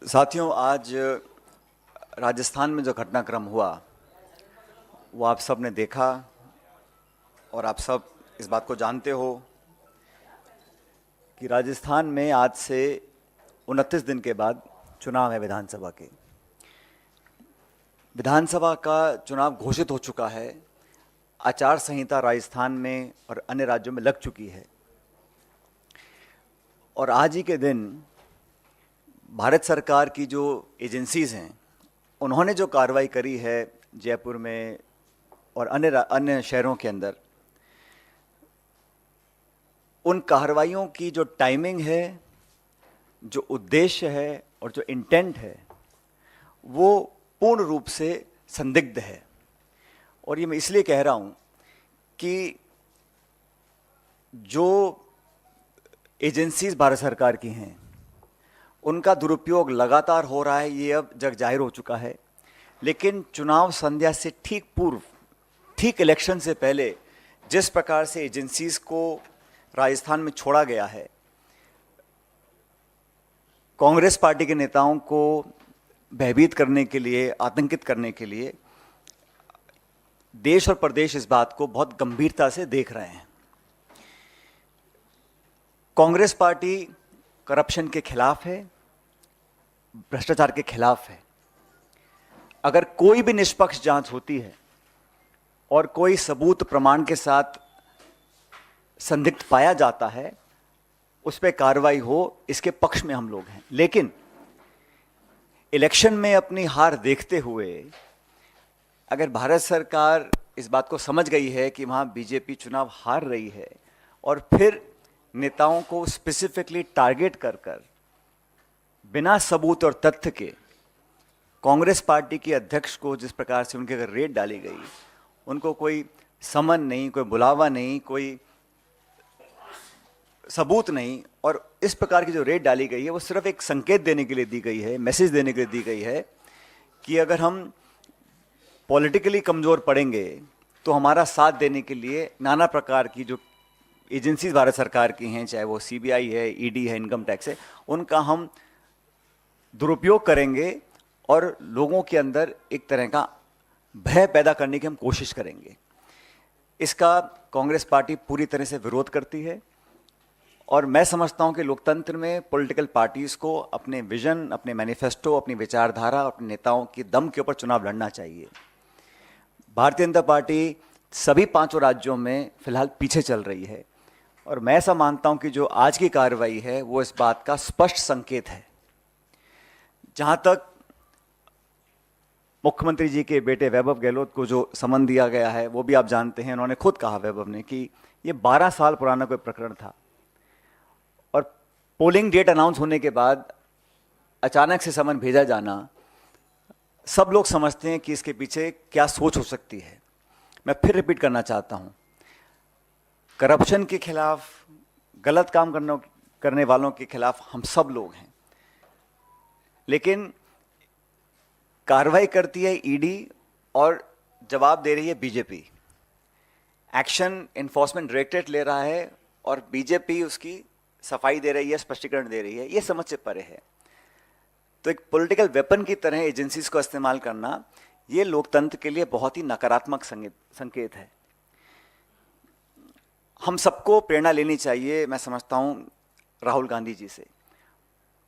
साथियों, आज राजस्थान में जो घटनाक्रम हुआ वो आप सब ने देखा और आप सब इस बात को जानते हो कि राजस्थान में आज से 29 दिन के बाद चुनाव है विधानसभा के। विधानसभा का चुनाव घोषित हो चुका है। आचार संहिता राजस्थान में और अन्य राज्यों में लग चुकी है और आज ही के दिन भारत सरकार की जो एजेंसीज़ हैं उन्होंने जो कार्रवाई करी है जयपुर में और अन्य शहरों के अंदर, उन कार्रवाइयों की जो टाइमिंग है, जो उद्देश्य है और जो इंटेंट है वो पूर्ण रूप से संदिग्ध है। और ये मैं इसलिए कह रहा हूँ कि जो एजेंसीज भारत सरकार की हैं उनका दुरुपयोग लगातार हो रहा है, ये अब जग जाहिर हो चुका है। लेकिन चुनाव संध्या से ठीक पूर्व, ठीक इलेक्शन से पहले जिस प्रकार से एजेंसीज को राजस्थान में छोड़ा गया है, कांग्रेस पार्टी के नेताओं को भयभीत करने के लिए, आतंकित करने के लिए, देश और प्रदेश इस बात को बहुत गंभीरता से देख रहे हैं। कांग्रेस पार्टी करप्शन के खिलाफ है, भ्रष्टाचार के खिलाफ है। अगर कोई भी निष्पक्ष जांच होती है और कोई सबूत प्रमाण के साथ संदिग्ध पाया जाता है, उस पर कार्रवाई हो, इसके पक्ष में हम लोग हैं। लेकिन इलेक्शन में अपनी हार देखते हुए अगर भारत सरकार इस बात को समझ गई है कि वहाँ बीजेपी चुनाव हार रही है और फिर नेताओं को स्पेसिफिकली टारगेट कर बिना सबूत और तथ्य के कांग्रेस पार्टी के अध्यक्ष को जिस प्रकार से उनके अगर रेड डाली गई, उनको कोई समन नहीं, कोई बुलावा नहीं, कोई सबूत नहीं, और इस प्रकार की जो रेड डाली गई है वो सिर्फ एक संकेत देने के लिए दी गई है, मैसेज देने के लिए दी गई है कि अगर हम पॉलिटिकली कमज़ोर पड़ेंगे तो हमारा साथ देने के लिए नाना प्रकार की जो एजेंसीज भारत सरकार की हैं, चाहे वो सीबीआई है, ईडी है, इनकम टैक्स है, उनका हम दुरुपयोग करेंगे और लोगों के अंदर एक तरह का भय पैदा करने की हम कोशिश करेंगे। इसका कांग्रेस पार्टी पूरी तरह से विरोध करती है और मैं समझता हूं कि लोकतंत्र में पॉलिटिकल पार्टीज़ को अपने विजन, अपने मैनिफेस्टो, अपनी विचारधारा, अपने नेताओं की दम के ऊपर चुनाव लड़ना चाहिए। भारतीय जनता पार्टी सभी 5 राज्यों में फिलहाल पीछे चल रही है और मैं ऐसा मानता हूं कि जो आज की कार्रवाई है वो इस बात का स्पष्ट संकेत है। जहां तक मुख्यमंत्री जी के बेटे वैभव गहलोत को जो समन दिया गया है वो भी आप जानते हैं। उन्होंने खुद कहा, वैभव ने, कि ये 12 साल पुराना कोई प्रकरण था और पोलिंग डेट अनाउंस होने के बाद अचानक से समन भेजा जाना, सब लोग समझते हैं कि इसके पीछे क्या सोच हो सकती है। मैं फिर रिपीट करना चाहता हूं, करप्शन के खिलाफ, गलत काम करने वालों के खिलाफ हम सब लोग हैं, लेकिन कार्रवाई करती है ईडी और जवाब दे रही है बीजेपी। एक्शन एनफोर्समेंट डायरेक्टरेट ले रहा है और बीजेपी उसकी सफाई दे रही है, स्पष्टीकरण दे रही है। ये समझ से परे है। तो एक पॉलिटिकल वेपन की तरह एजेंसीज को इस्तेमाल करना, ये लोकतंत्र के लिए बहुत ही नकारात्मक संकेत है। हम सबको प्रेरणा लेनी चाहिए, मैं समझता हूं, राहुल गांधी जी से।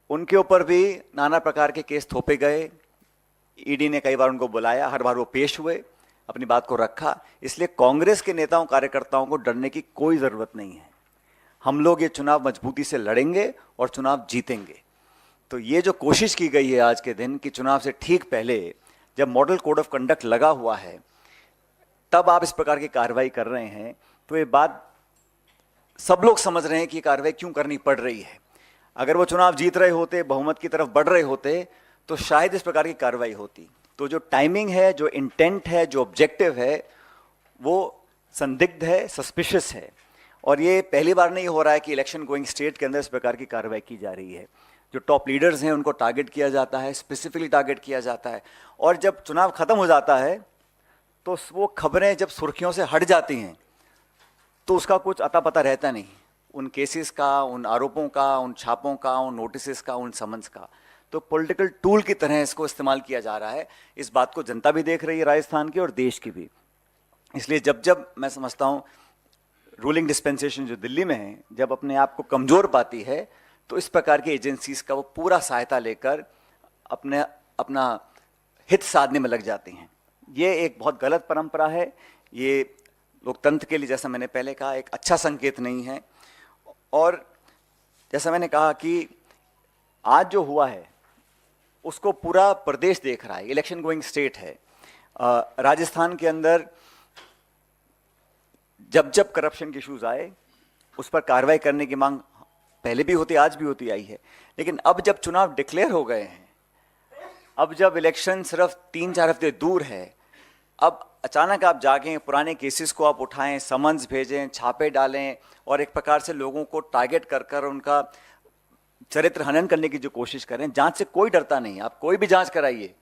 उनके ऊपर भी नाना प्रकार के केस थोपे गए, ईडी ने कई बार उनको बुलाया, हर बार वो पेश हुए, अपनी बात को रखा। इसलिए कांग्रेस के नेताओं, कार्यकर्ताओं को डरने की कोई ज़रूरत नहीं है। हम लोग ये चुनाव मजबूती से लड़ेंगे और चुनाव जीतेंगे। तो ये जो कोशिश की गई है आज के दिन कि चुनाव से ठीक पहले, जब मॉडल कोड ऑफ कंडक्ट लगा हुआ है, तब आप इस प्रकार की कार्रवाई कर रहे हैं, तो ये बात सब लोग समझ रहे हैं कि कार्रवाई क्यों करनी पड़ रही है। अगर वो चुनाव जीत रहे होते, बहुमत की तरफ बढ़ रहे होते, तो शायद इस प्रकार की कार्रवाई होती। तो जो टाइमिंग है, जो इंटेंट है, जो ऑब्जेक्टिव है, वो संदिग्ध है, सस्पिशियस है। और ये पहली बार नहीं हो रहा है कि इलेक्शन गोइंग स्टेट के अंदर इस प्रकार की कार्रवाई की जा रही है। जो टॉप लीडर्स हैं उनको टारगेट किया जाता है, स्पेसिफिकली टारगेट किया जाता है। और जब चुनाव खत्म हो जाता है तो वो खबरें जब सुर्खियों से हट जाती हैं तो उसका कुछ अता पता रहता नहीं। उन केसेस का, उन आरोपों का, उन छापों का, उन नोटिस का, उन समन्स का। तो पॉलिटिकल टूल की तरह इसको इस्तेमाल किया जा रहा है। इस बात को जनता भी देख रही है, राजस्थान की और देश की भी। इसलिए जब जब मैं समझता हूँ रूलिंग डिस्पेंसेशन जो दिल्ली में है, जब अपने आप को कमज़ोर पाती है, तो इस प्रकार की एजेंसीज का वो पूरा सहायता लेकर अपना हित साधने में लग जाती हैं। ये एक बहुत गलत परंपरा है। ये लोकतंत्र के लिए, जैसा मैंने पहले कहा, एक अच्छा संकेत नहीं है। और जैसा मैंने कहा कि आज जो हुआ है उसको पूरा प्रदेश देख रहा है, इलेक्शन गोइंग स्टेट है। राजस्थान के अंदर जब जब करप्शन के इश्यूज आए उस पर कार्रवाई करने की मांग पहले भी होती, आज भी होती आई है। लेकिन अब जब चुनाव डिक्लेयर हो गए हैं, अब जब इलेक्शन सिर्फ 3-4 हफ्ते दूर है, अब अचानक आप जागें, पुराने केसेस को आप उठाएं, समन्स भेजें, छापे डालें और एक प्रकार से लोगों को टारगेट कर कर उनका चरित्र हनन करने की जो कोशिश करें। जांच से कोई डरता नहीं, आप कोई भी जांच कराइए,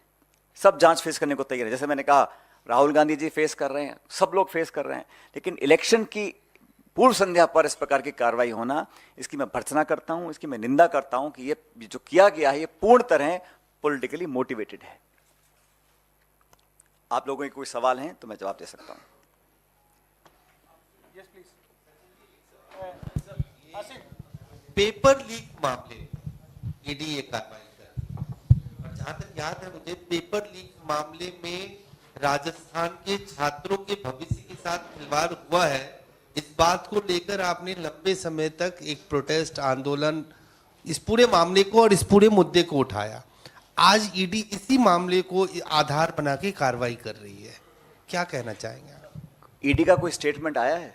सब जांच फेस करने को तैयार है। जैसे मैंने कहा, राहुल गांधी जी फेस कर रहे हैं, सब लोग फेस कर रहे हैं। लेकिन इलेक्शन की पूर्व संध्या पर इस प्रकार की कार्रवाई होना, इसकी मैं भर्त्सना करता हूं, इसकी मैं निंदा करता हूं कि ये जो किया गया है ये पूर्ण तरह पॉलिटिकली मोटिवेटेड है। आप लोगों के कोई सवाल हैं तो मैं जवाब दे सकता हूं। पेपर लीक मामले ईडी ये कार्रवाई कर, और जहां तक याद है मुझे, पेपर लीक मामले में राजस्थान के छात्रों के भविष्य के साथ खिलवाड़ हुआ है। इस बात को लेकर आपने लंबे समय तक एक प्रोटेस्ट आंदोलन, इस पूरे मामले को और इस पूरे मुद्दे को उठाया। आज ईडी इसी मामले को आधार बना के कार्रवाई कर रही है, क्या कहना चाहेंगे आप? ईडी का कोई स्टेटमेंट आया है?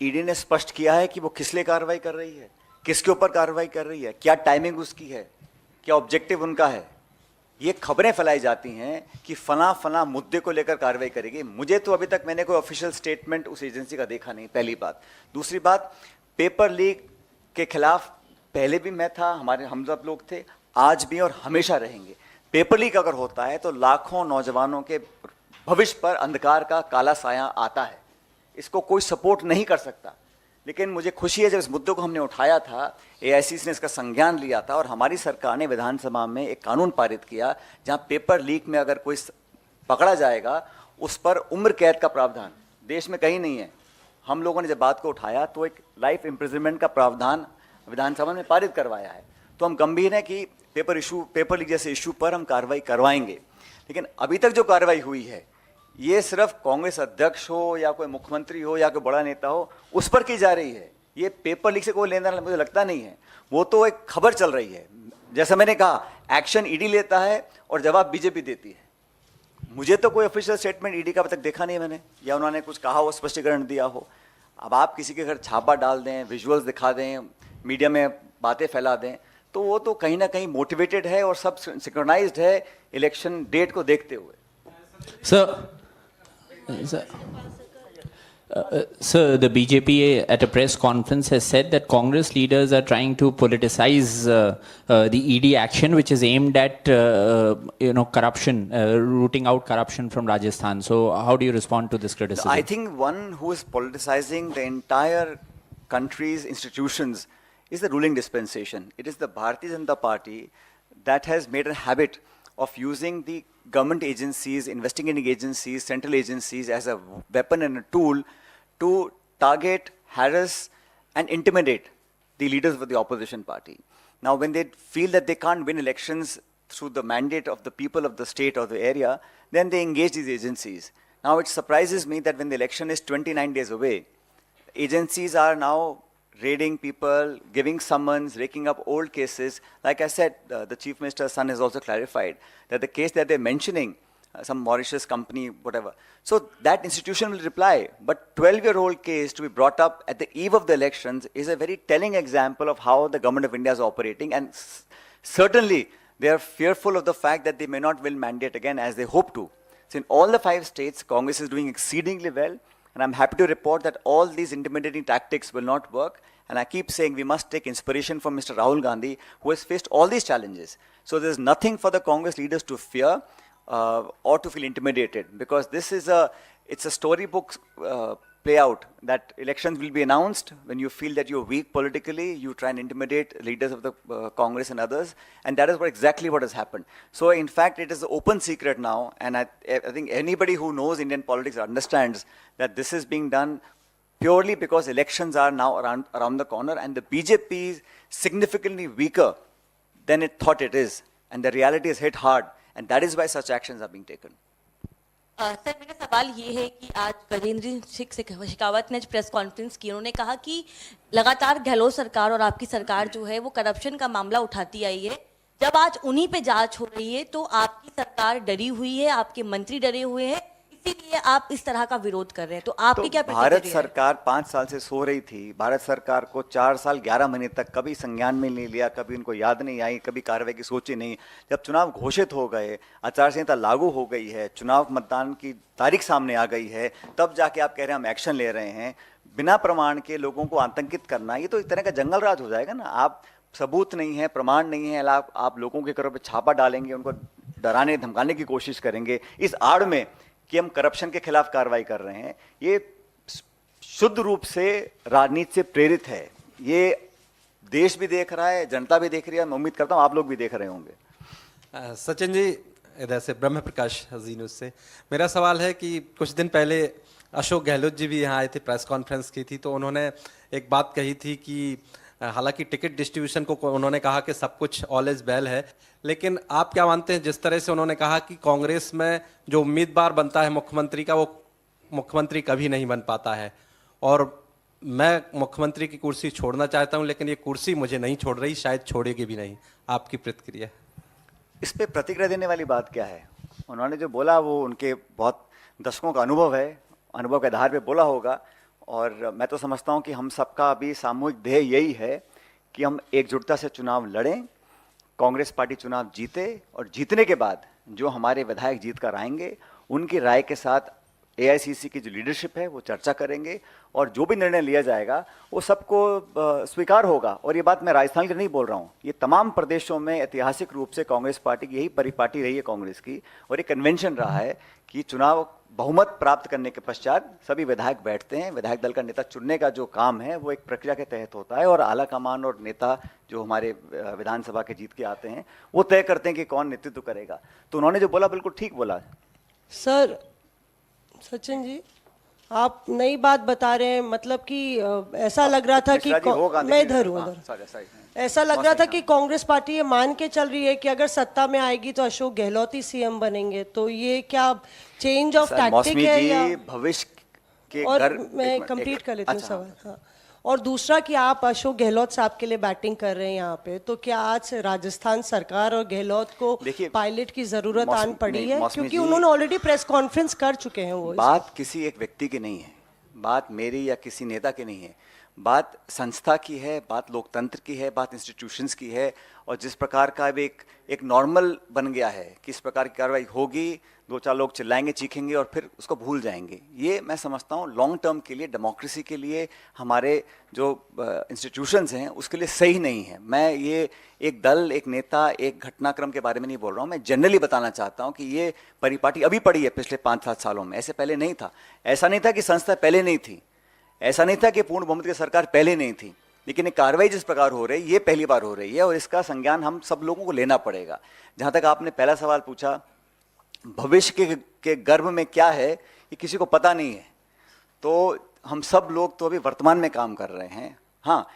ईडी ने स्पष्ट किया है कि वो किस लिए कार्रवाई कर रही है, किसके ऊपर कार्रवाई कर रही है, क्या टाइमिंग उसकी है, क्या ऑब्जेक्टिव उनका है। ये खबरें फैलाई जाती हैं कि फला मुद्दे को लेकर कार्रवाई करेगी। मुझे तो अभी तक मैंने कोई ऑफिशियल स्टेटमेंट उस एजेंसी का देखा नहीं, पहली बात। दूसरी बात, पेपर लीक के खिलाफ पहले भी मैं था, हम सब लोग थे, आज भी और हमेशा रहेंगे। पेपर लीक अगर होता है तो लाखों नौजवानों के भविष्य पर अंधकार का काला साया आता है, इसको कोई सपोर्ट नहीं कर सकता। लेकिन मुझे खुशी है, जब इस मुद्दे को हमने उठाया था, एआईसीसी ने इसका संज्ञान लिया था और हमारी सरकार ने विधानसभा में एक कानून पारित किया जहां पेपर लीक में अगर कोई पकड़ा जाएगा उस पर उम्र कैद का प्रावधान देश में कहीं नहीं है। हम लोगों ने जब बात को उठाया तो एक लाइफ इम्प्रिजनमेंट का प्रावधान विधानसभा में पारित करवाया है। तो हम गंभीर हैं कि पेपर लीक जैसे इशू पर हम कार्रवाई करवाएंगे। लेकिन अभी तक जो कार्रवाई हुई है ये सिर्फ कांग्रेस अध्यक्ष हो या कोई मुख्यमंत्री हो या कोई बड़ा नेता हो उस पर की जा रही है। ये पेपर लीक से कोई लेना मुझे लगता नहीं है, वो तो एक खबर चल रही है। जैसा मैंने कहा, एक्शन ईडी लेता है और जवाब बीजेपी देती है। मुझे तो कोई ऑफिशियल स्टेटमेंट ईडी का अब तक देखा नहीं मैंने, या उन्होंने कुछ कहा हो, स्पष्टीकरण दिया हो। अब आप किसी के घर छापा डाल दें, विजुअल्स दिखा दें, मीडिया में बातें फैला दें, तो वो तो कहीं ना कहीं मोटिवेटेड है और सब सिंक्रोनाइज्ड है इलेक्शन डेट को देखते हुए। Sir, the BJP at a press conference has said that Congress leaders are trying to politicize the ED action, which is aimed at corruption, rooting out corruption from Rajasthan. So, how do you respond to this criticism? I think one who is politicizing the entire country's institutions is the ruling dispensation. It is the Bharatiya Janata Party that has made a habit of using the government agencies, investigating agencies, central agencies as a weapon and a tool to target, harass and intimidate the leaders of the opposition party. Now when they feel that they can't win elections through the mandate of the people of the state or the area, then they engage these agencies. Now it surprises me that when the election is 29 days away, agencies are now raiding people, giving summons, raking up old cases. Like I said, the Chief Minister's son has also clarified that the case that they're mentioning, some Mauritius company, whatever. So that institution will reply. But 12-year-old case to be brought up at the eve of the elections is a very telling example of how the government of India is operating. And certainly they are fearful of the fact that they may not win mandate again as they hope to. So in all the 5 states, Congress is doing exceedingly well. And I'm happy to report that all these intimidating tactics will not work. And I keep saying we must take inspiration from Mr. Rahul Gandhi, who has faced all these challenges. So there's nothing for the Congress leaders to fear or to feel intimidated, because this is it's a storybook play out, that elections will be announced when you feel that you're weak politically, you try and intimidate leaders of the Congress and others, and that is exactly what has happened. So in fact, it is an open secret now, and I think anybody who knows Indian politics understands that this is being done purely because elections are now around the corner, and the BJP is significantly weaker than it thought it is, and the reality is hit hard, and that is why such actions are being taken. Sir मेरा सवाल ये है कि आज गजेंद्र सिंह शेखावत ने press conference की, उन्होंने कहा कि लगातार गहलोत सरकार और आपकी सरकार जो है वो करप्शन का मामला उठाती आई है। जब आज उन्हीं पे जांच हो रही है तो आपकी सरकार डरी हुई है, आपके मंत्री डरे हुए हैं, इसीलिए आप इस तरह का विरोध कर रहे हैं। तो आपकी क्या प्रतिक्रिया भारत है? सरकार 5 साल से सो रही थी। भारत सरकार को 4 साल 11 महीने तक कभी संज्ञान में नहीं लिया, कभी उनको याद नहीं आई, कभी कार्रवाई की सोची नहीं। जब चुनाव घोषित हो गए, आचार संहिता लागू हो गई है, चुनाव मतदान की तारीख सामने आ गई है, तब जाके आप कह रहे हैं हम एक्शन ले रहे हैं। बिना प्रमाण के लोगों को आतंकित करना, ये तो एक तरह का जंगल राज हो जाएगा ना। आप सबूत नहीं है, प्रमाण नहीं है, आप लोगों के घरों पर छापा डालेंगे, उनको डराने धमकाने की कोशिश करेंगे इस आड़ में कि हम करप्शन के खिलाफ कार्रवाई कर रहे हैं। ये शुद्ध रूप से राजनीति से प्रेरित है। ये देश भी देख रहा है, जनता भी देख रही है, मैं उम्मीद करता हूं आप लोग भी देख रहे होंगे। सचिन जी, इधर से ब्रह्म प्रकाश जी न्यूज़ से मेरा सवाल है कि कुछ दिन पहले अशोक गहलोत जी भी यहाँ आए थे, प्रेस कॉन्फ्रेंस की थी, तो उन्होंने एक बात कही थी कि हालांकि टिकट डिस्ट्रीब्यूशन को उन्होंने कहा कि सब कुछ ऑल इज वेल है, लेकिन आप क्या मानते हैं जिस तरह से उन्होंने कहा कि कांग्रेस में जो उम्मीदवार बनता है मुख्यमंत्री का, वो मुख्यमंत्री कभी नहीं बन पाता है, और मैं मुख्यमंत्री की कुर्सी छोड़ना चाहता हूं लेकिन ये कुर्सी मुझे नहीं छोड़ रही, शायद छोड़ेगी भी नहीं। आपकी प्रतिक्रिया? इस पे प्रतिक्रिया देने वाली बात क्या है? उन्होंने जो बोला वो उनके बहुत दशकों का अनुभव है, अनुभव के आधार पे बोला होगा। और मैं तो समझता हूं कि हम सबका अभी सामूहिक ध्येय यही है कि हम एकजुटता से चुनाव लड़ें, कांग्रेस पार्टी चुनाव जीते, और जीतने के बाद जो हमारे विधायक जीत कर आएंगे उनकी राय के साथ एआईसीसी की जो लीडरशिप है वो चर्चा करेंगे, और जो भी निर्णय लिया जाएगा वो सबको स्वीकार होगा। और ये बात मैं राजस्थान की नहीं बोल रहा हूँ, ये तमाम प्रदेशों में ऐतिहासिक रूप से कांग्रेस पार्टी की यही परिपाटी रही है कांग्रेस की, और एक कन्वेंशन रहा है कि चुनाव बहुमत प्राप्त करने के पश्चात सभी विधायक बैठते हैं। विधायक दल का नेता चुनने का जो काम है वो एक प्रक्रिया के तहत होता है, और आला कमान और नेता जो हमारे विधानसभा के जीत के आते हैं वो तय करते हैं कि कौन नेतृत्व करेगा। तो उन्होंने जो बोला बिल्कुल ठीक बोला। सर सचिन जी, आप नई बात बता रहे हैं, मतलब कि ऐसा लग रहा था कि मैं इधर हूँ, ऐसा लग रहा था कि कांग्रेस पार्टी ये मान के चल रही है कि अगर सत्ता में आएगी तो अशोक गहलोत ही सीएम बनेंगे। तो ये क्या चेंज ऑफ टैक्टिक है या भविष्य के और मैं कंप्लीट कर लेती हूँ सवाल। हाँ, और दूसरा कि आप अशोक गहलोत साहब के लिए बैटिंग कर रहे हैं यहाँ पे, तो क्या आज राजस्थान सरकार और गहलोत को पायलट की जरूरत आन पड़ी है? क्योंकि उन्होंने ऑलरेडी प्रेस कॉन्फ्रेंस कर चुके हैं। वो बात किसी एक व्यक्ति की नहीं है, बात मेरी या किसी नेता की नहीं है, बात संस्था की है, बात लोकतंत्र की है, बात इंस्टीट्यूशंस की है। और जिस प्रकार का अब एक नॉर्मल बन गया है कि इस प्रकार की कार्रवाई होगी, 2-4 लोग चिल्लाएंगे, चीखेंगे और फिर उसको भूल जाएंगे, ये मैं समझता हूँ लॉन्ग टर्म के लिए, डेमोक्रेसी के लिए, हमारे जो इंस्टीट्यूशंस हैं उसके लिए सही नहीं है। मैं ये एक दल, एक नेता, एक घटनाक्रम के बारे में नहीं बोल रहा हूँ, मैं जनरली बताना चाहता हूँ कि ये परिपाटी अभी पड़ी है पिछले 5-7 सालों में, ऐसे पहले नहीं था। ऐसा नहीं था कि संस्था पहले नहीं थी, ऐसा नहीं था कि पूर्ण बहुमत की सरकार पहले नहीं थी, लेकिन एक कार्रवाई जिस प्रकार हो रही है ये पहली बार हो रही है, और इसका संज्ञान हम सब लोगों को लेना पड़ेगा। जहाँ तक आपने पहला सवाल पूछा, भविष्य के गर्भ में क्या है ये किसी को पता नहीं है, तो हम सब लोग तो अभी वर्तमान में काम कर रहे हैं। हाँ,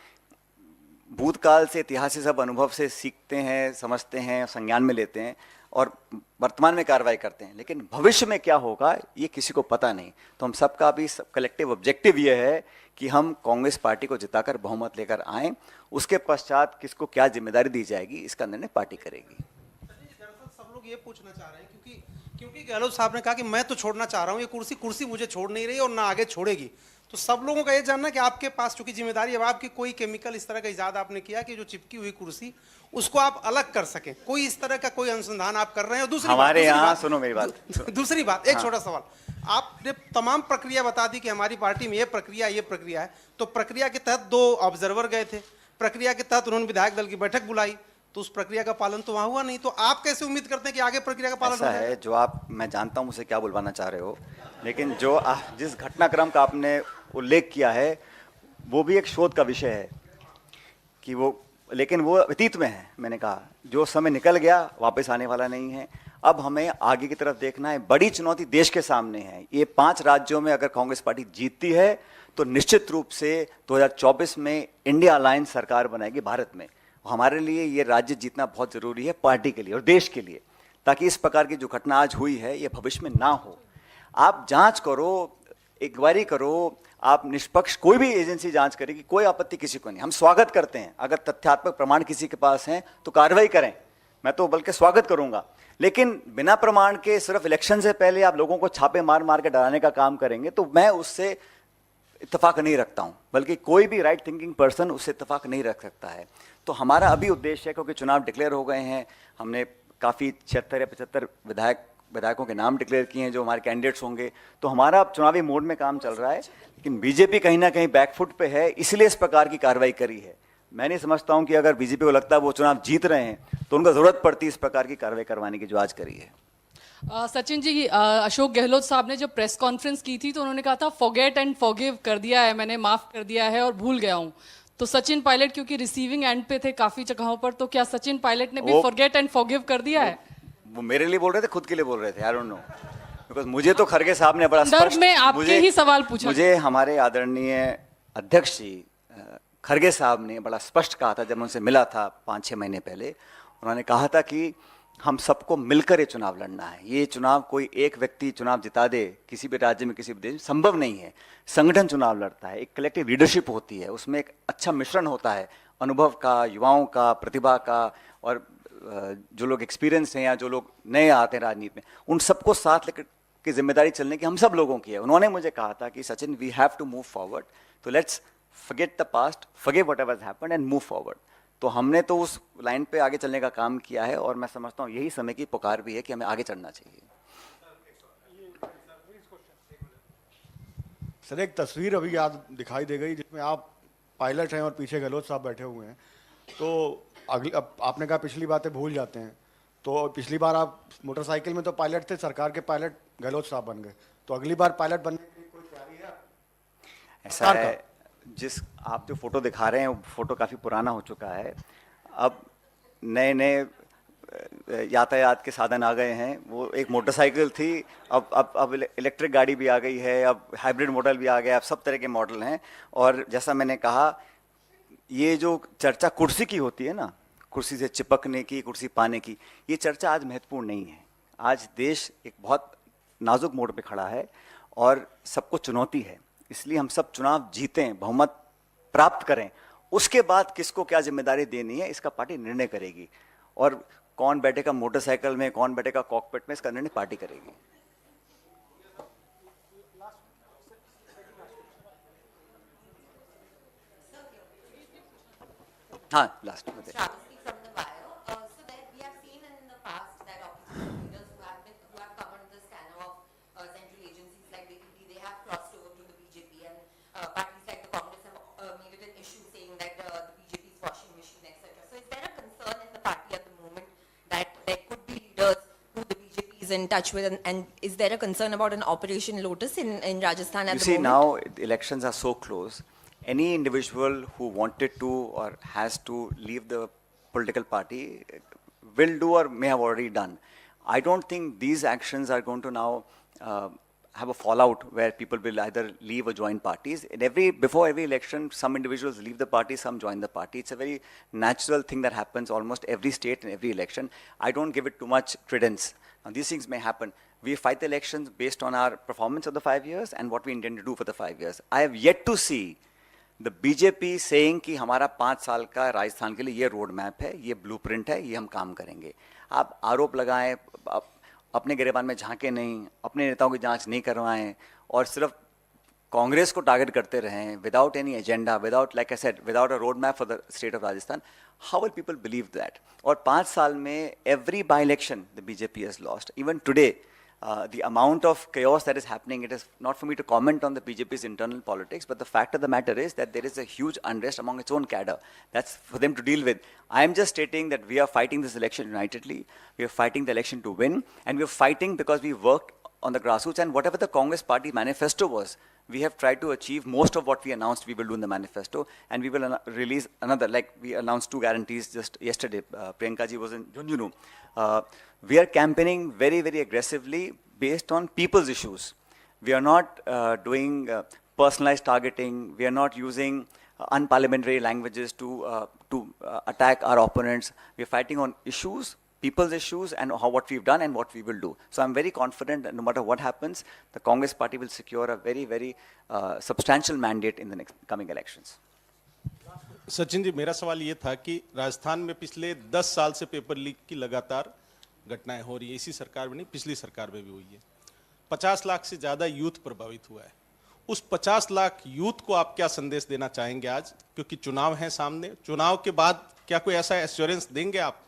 भूतकाल से, इतिहास से, सब अनुभव से सीखते हैं, समझते हैं, संज्ञान में लेते हैं और वर्तमान में कार्रवाई करते हैं, लेकिन भविष्य में क्या होगा ये किसी को पता नहीं। तो हम सबका भी कलेक्टिव ऑब्जेक्टिव ये है कि हम कांग्रेस पार्टी को जिताकर बहुमत लेकर आएं, उसके पश्चात किसको क्या जिम्मेदारी दी जाएगी इसका निर्णय पार्टी करेगी। सब लोग ये पूछना चाह रहे हैं क्योंकि गहलोत साहब ने कहा कि मैं तो छोड़ना चाह रहा हूँ, ये कुर्सी मुझे छोड़ नहीं रही और ना आगे छोड़ेगी। तो सब लोगों का ये जानना है कि आपके पास चूंकि जिम्मेदारी है, आपकी कोई केमिकल इस तरह का इजाद आपने किया कि जो चिपकी हुई कुर्सी उसको आप अलग कर सकें, कोई इस तरह का कोई अनुसंधान आप कर रहे हैं? और दूसरी हमारे यहाँ सुनो मेरी बात, दूसरी बात, एक छोटा सवाल, आपने तमाम प्रक्रिया बता दी कि हमारी पार्टी में ये प्रक्रिया है, तो प्रक्रिया के तहत 2 ऑब्जर्वर गए थे, प्रक्रिया के तहत उन्होंने विधायक दल की बैठक बुलाई, तो उस प्रक्रिया का पालन तो वहां हुआ नहीं। तो आप कैसे उम्मीद करते हैं कि आगे प्रक्रिया का पालन ऐसा है जो आप, मैं जानता हूं मुझसे क्या बुलवाना चाह रहे हो, लेकिन जो जिस घटनाक्रम का आपने उल्लेख किया है वो भी एक शोध का विषय है कि वो, लेकिन वो अतीत में है। मैंने कहा जो समय निकल गया वापस आने वाला नहीं है। अब हमें आगे की तरफ देखना है। बड़ी चुनौती देश के सामने है। ये 5 राज्यों में अगर कांग्रेस पार्टी जीतती है तो निश्चित रूप से 2024 में इंडिया अलायंस सरकार बनाएगी भारत में। हमारे लिए ये राज्य जीतना बहुत जरूरी है, पार्टी के लिए और देश के लिए, ताकि इस प्रकार की जो घटना आज हुई है ये भविष्य में ना हो। आप जांच करो, इंक्वायरी करो, आप निष्पक्ष कोई भी एजेंसी जांच करेगी, कोई आपत्ति किसी को नहीं। हम स्वागत करते हैं, अगर तथ्यात्मक प्रमाण किसी के पास हैं तो कार्रवाई करें, मैं तो बल्कि स्वागत करूंगा। लेकिन बिना प्रमाण के सिर्फ इलेक्शन से पहले आप लोगों को छापे मार मार के डराने का काम करेंगे तो मैं उससे इत्तेफाक नहीं रखता हूं, बल्कि कोई भी राइट थिंकिंग पर्सन उससे इत्तेफाक नहीं रख सकता है। तो हमारा अभी उद्देश्य है, क्योंकि चुनाव डिक्लेयर हो गए हैं, हमने काफ़ी 76 या 75 विधायकों के नाम डिक्लेयर किए हैं जो हमारे कैंडिडेट्स होंगे, तो हमारा चुनावी मोड में काम चल रहा है। लेकिन बीजेपी कहीं ना कहीं बैकफुट पे है, इसलिए इस प्रकार की कार्रवाई करी है। मैं नहीं समझता हूं कि अगर बीजेपी को लगता है वो चुनाव जीत रहे हैं तो उनको जरूरत पड़ती है इस प्रकार की कार्रवाई करवाने की जो आज करी है। सचिन जी, अशोक गहलोत साहब ने जब प्रेस कॉन्फ्रेंस की थी तो उन्होंने कहा था फॉरगेट एंड फॉरगिव कर दिया है, मैंने माफ कर दिया है और भूल गया हूं। तो सचिन पायलट क्योंकि रिसीविंग एंड पे थे काफी जगहों पर, तो क्या सचिन पायलट ने भी फॉरगेट एंड फॉरगिव कर दिया है? वो मेरे लिए बोल रहे थे, खुद के लिए बोल रहे थे, आई डोंट नो, बिकॉज मुझे तो खरगे साहब ने बड़ा संदर्भ में आपके ही सवाल पूछा। मुझे हमारे आदरणीय अध्यक्ष जी खरगे साहब ने बड़ा स्पष्ट कहा था, जब उनसे मिला था 5-6 महीने पहले, उन्होंने कहा था कि हम सबको मिलकर ये चुनाव लड़ना है। ये चुनाव कोई एक व्यक्ति चुनाव जिता दे किसी भी राज्य में, किसी भी देश में, संभव नहीं है। संगठन चुनाव लड़ता है, एक कलेक्टिव लीडरशिप होती है, उसमें एक अच्छा मिश्रण होता है अनुभव का, युवाओं का, प्रतिभा का, और जो लोग एक्सपीरियंस हैं या जो लोग नए आते हैं राजनीति में, उन सबको साथ लेकर की जिम्मेदारी चलने की हम सब लोगों की है। उन्होंने मुझे कहा था कि Sachin, we have to move forward, तो let's forget the past, forgive whatever has happened and move forward. तो हमने तो उस लाइन पे आगे चलने का काम किया है, और मैं समझता हूँ यही समय की पुकार भी है कि हमें आगे चलना चाहिए। सर, एक तस्वीर अभी याद दिखाई दे गई जिसमें आप पायलट हैं और पीछे गहलोत साहब बैठे हुए हैं। तो अब आपने कहा पिछली बातें भूल जाते हैं, तो पिछली बार आप मोटरसाइकिल में तो पायलट थे, सरकार के पायलट गहलोत साहब बन गए, तो अगली बार पायलट बनने की कोई तैयारी है? ऐसा है, जिस आप जो फोटो दिखा रहे हैं वो फोटो काफ़ी पुराना हो चुका है। अब नए नए यातायात के साधन आ गए हैं। वो एक मोटरसाइकिल थी, अब इलेक्ट्रिक गाड़ी भी आ गई है, अब हाइब्रिड मॉडल भी आ गया, अब सब तरह के मॉडल हैं। और जैसा मैंने कहा, ये जो चर्चा कुर्सी की होती है ना, कुर्सी से चिपकने की, कुर्सी पाने की, ये चर्चा आज महत्वपूर्ण नहीं है। आज देश एक बहुत नाजुक मोड़ पे खड़ा है और सबको चुनौती है, इसलिए हम सब चुनाव जीतें, बहुमत प्राप्त करें, उसके बाद किसको क्या जिम्मेदारी देनी है इसका पार्टी निर्णय करेगी। और कौन बैठेगा मोटरसाइकिल में, कौन बैठेगा कॉकपिट में, इसका निर्णय पार्टी करेगी। हाँ, लास्ट में Travesty from the wire. So that we have seen in the past that opposition leaders who have come under the scanner of central agencies like BJP, they have crossed over to the BJP, and parties like the Congress have made it an issue saying that the BJP is washing machine, etc. So is there a concern in the party at the moment that there could be leaders who the BJP is in touch with, and is there a concern about an Operation Lotus in Rajasthan at the moment? You see, now the elections are so close. Any individual who wanted to or has to leave the political party will do or may have already done. I don't think these actions are going to now have a fallout where people will either leave or join parties. Before every election, some individuals leave the party, some join the party. It's a very natural thing that happens almost every state and every election. I don't give it too much credence. Now, these things may happen. We fight the elections based on our performance of the 5 years and what we intend to do for the 5 years. I have yet to see the BJP saying कि हमारा 5 साल का राजस्थान के लिए ये road map है, ये blueprint है, ये हम काम करेंगे। आप आरोप लगाएं, अपने गिरेबान में झांके नहीं, अपने नेताओं की जांच नहीं करवाएं और सिर्फ कांग्रेस को टारगेट करते रहें without any agenda, without, like I said, without a road map for the state of Rajasthan, how will people believe that? और 5 साल में every bi election the BJP has lost. Even today the amount of chaos that is happening, it is not for me to comment on the BJP's internal politics, but the fact of the matter is that there is a huge unrest among its own cadre. That's for them to deal with. I am just stating that we are fighting this election unitedly. We are fighting the election to win, and we are fighting because we worked on the grassroots, and whatever the Congress party manifesto was, we have tried to achieve most of what we announced we will do in the manifesto, and we will release another, like we announced 2 guarantees just yesterday. Priyanka ji was in Junjunu. We are campaigning very, very aggressively based on people's issues. We are not doing personalized targeting. We are not using unparliamentary languages to attack our opponents. We are fighting on issues, people's issues, and what we've done and what we will do. So I'm very confident that no matter what happens, the Congress party will secure a very, very substantial mandate in the next coming elections. Sachin ji, मेरा सवाल ये था कि राजस्थान में पिछले 10 साल से paper leak की लगातार घटनाएं हो रही है। इसी सरकार में नहीं, पिछली सरकार में भी हुई है। 50 लाख से ज्यादा यूथ प्रभावित हुआ है। उस 50 लाख यूथ को आप क्या संदेश देना चाहेंगे आज, क्योंकि चुनाव है सामने? चुनाव के बाद क्या कोई ऐसा एश्योरेंस देंगे आप?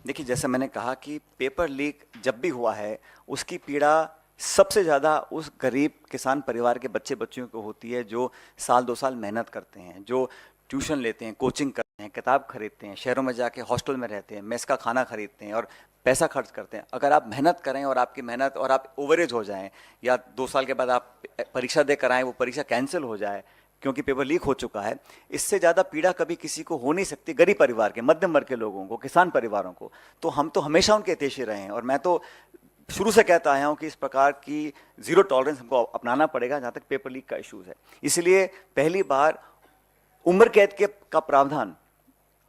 देखिए, जैसे मैंने कहा कि पेपर लीक जब भी हुआ है, उसकी पीड़ा सबसे ज़्यादा उस गरीब किसान परिवार के बच्चे बच्चियों को होती है जो साल 2 साल मेहनत करते हैं, जो ट्यूशन लेते हैं, कोचिंग करते हैं, किताब खरीदते हैं, शहरों में जाके हॉस्टल में रहते हैं, मेस का खाना खरीदते हैं और पैसा खर्च करते हैं। अगर आप मेहनत करें और आपकी मेहनत और आप ओवरेज हो जाएं, या 2 साल के बाद आप परीक्षा दे कर आएँ, वो परीक्षा कैंसिल हो जाए क्योंकि पेपर लीक हो चुका है, इससे ज़्यादा पीड़ा कभी किसी को हो नहीं सकती। गरीब परिवार के, मध्यम वर्ग के लोगों को, किसान परिवारों को, तो हम तो हमेशा उनके हितैषी रहे हैं। और मैं तो शुरू से कहता आया हूँ कि इस प्रकार की ज़ीरो टॉलरेंस हमको अपनाना पड़ेगा जहाँ तक पेपर लीक का इशूज़ है। इसलिए पहली बार उम्र कैद का प्रावधान,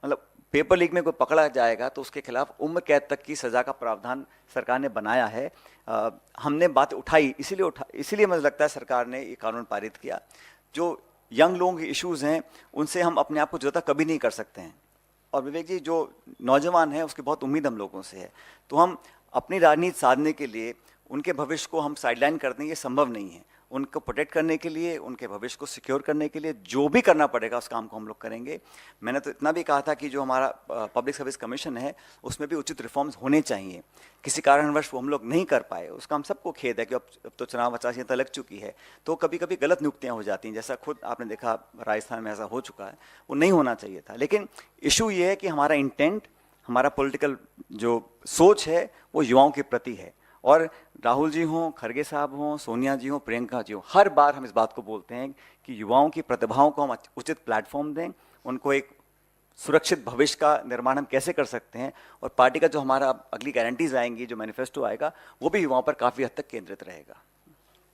मतलब पेपर लीक में कोई पकड़ा जाएगा तो उसके खिलाफ उम्र कैद तक की सज़ा का प्रावधान सरकार ने बनाया है। हमने बात उठाई, इसीलिए मुझे लगता है सरकार ने ये कानून पारित किया। जो यंग लोगों के इश्यूज़ हैं उनसे हम अपने आप को जुदा कभी नहीं कर सकते हैं। और विवेक जी, जो नौजवान हैं उसकी बहुत उम्मीद हम लोगों से है, तो हम अपनी राजनीति साधने के लिए उनके भविष्य को हम साइडलाइन कर दें, ये संभव नहीं है। उनको प्रोटेक्ट करने के लिए, उनके भविष्य को सिक्योर करने के लिए जो भी करना पड़ेगा उस काम को हम लोग करेंगे। मैंने तो इतना भी कहा था कि जो हमारा पब्लिक सर्विस कमीशन है उसमें भी उचित रिफॉर्म्स होने चाहिए। किसी कारणवश वो हम लोग नहीं कर पाए, उसका हम सबको खेद है कि अब तो चुनाव आचार संहिता लग चुकी है, तो कभी कभी गलत नियुक्तियाँ हो जाती हैं, जैसा खुद आपने देखा राजस्थान में ऐसा हो चुका है। वो नहीं होना चाहिए था। लेकिन इशू ये है कि हमारा इंटेंट, हमारा पॉलिटिकल जो सोच है वो युवाओं के प्रति है। और राहुल जी हों, खड़गे साहब हों, सोनिया जी हों, प्रियंका जी हों, हर बार हम इस बात को बोलते हैं कि युवाओं की प्रतिभाओं को हम उचित प्लेटफॉर्म दें, उनको एक सुरक्षित भविष्य का निर्माण हम कैसे कर सकते हैं। और पार्टी का जो हमारा अगली गारंटीज आएंगी, जो मैनिफेस्टो आएगा, वो भी युवाओं पर काफ़ी हद तक केंद्रित रहेगा।